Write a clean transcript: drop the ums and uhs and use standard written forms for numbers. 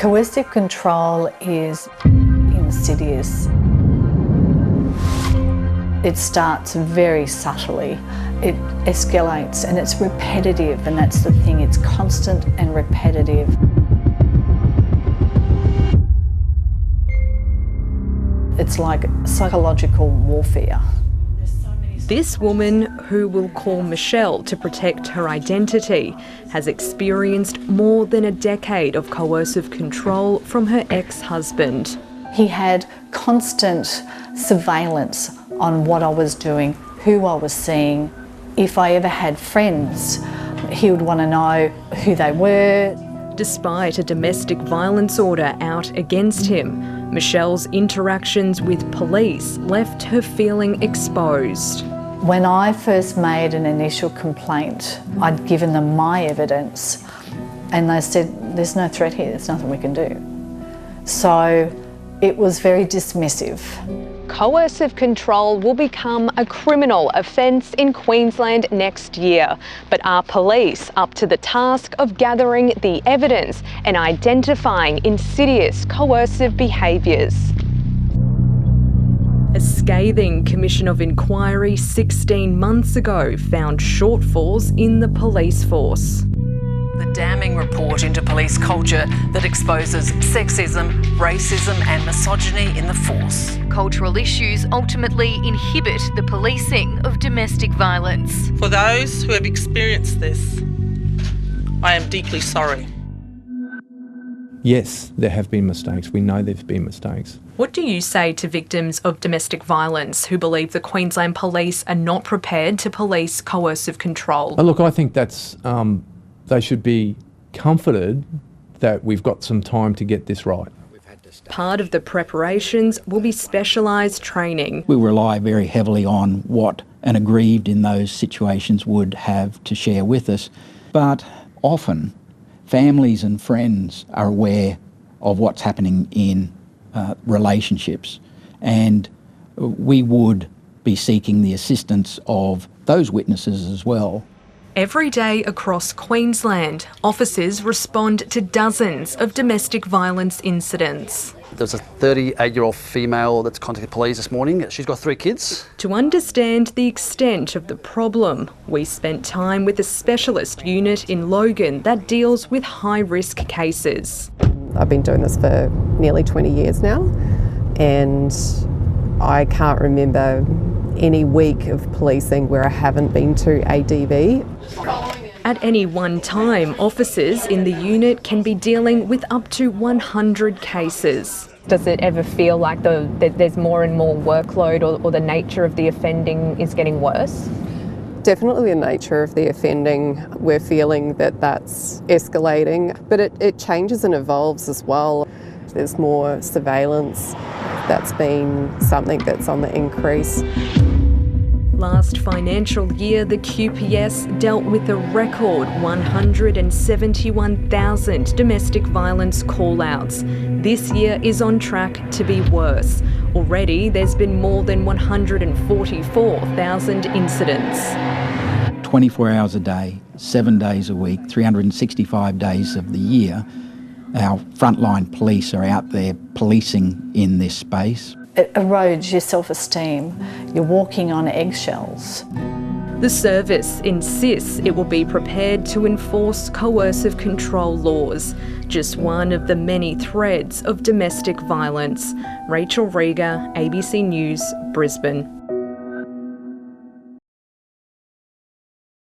Coercive control is insidious. It starts very subtly. It escalates and it's repetitive, and that's the thing, it's constant and repetitive. It's like psychological warfare. This woman, who we'll call Michelle to protect her identity, has experienced more than a decade of coercive control from her ex-husband. He had constant surveillance on what I was doing, who I was seeing. If I ever had friends, he would want to know who they were. Despite a domestic violence order out against him, Michelle's interactions with police left her feeling exposed. When I first made an initial complaint, I'd given them my evidence and they said, there's no threat here, there's nothing we can do. So it was very dismissive. Coercive control will become a criminal offence in Queensland next year. But are police up to the task of gathering the evidence and identifying insidious coercive behaviours? A scathing commission of inquiry 16 months ago found shortfalls in the police force. The damning report into police culture that exposes sexism, racism and misogyny in the force. Cultural issues ultimately inhibit the policing of domestic violence. For those who have experienced this, I am deeply sorry. Yes, there have been mistakes. We know there have been mistakes. What do you say to victims of domestic violence who believe the Queensland Police are not prepared to police coercive control? Look, I think that's they should be comforted that we've got some time to get this right. Part of the preparations will be specialised training. We rely very heavily on what an aggrieved in those situations would have to share with us, but often families and friends are aware of what's happening in relationships, and we would be seeking the assistance of those witnesses as well. Every day across Queensland, officers respond to dozens of domestic violence incidents. There's a 38-year-old female that's contacted police this morning. She's got 3 kids. To understand the extent of the problem, we spent time with a specialist unit in Logan that deals with high-risk cases. I've been doing this for nearly 20 years now, and I can't remember any week of policing where I haven't been to a DV. At any one time, officers in the unit can be dealing with up to 100 cases. Does it ever feel like there's more and more workload, or the nature of the offending is getting worse? Definitely the nature of the offending. We're feeling that that's escalating, but it changes and evolves as well. There's more surveillance. That's been something that's on the increase. Last financial year, the QPS dealt with a record 171,000 domestic violence call-outs. This year is on track to be worse. Already, there's been more than 144,000 incidents. 24 hours a day, 7 days a week, 365 days of the year, our frontline police are out there policing in this space. It erodes your self-esteem. You're walking on eggshells. The service insists it will be prepared to enforce coercive control laws, just one of the many threads of domestic violence. Rachel Rieger, ABC News, Brisbane.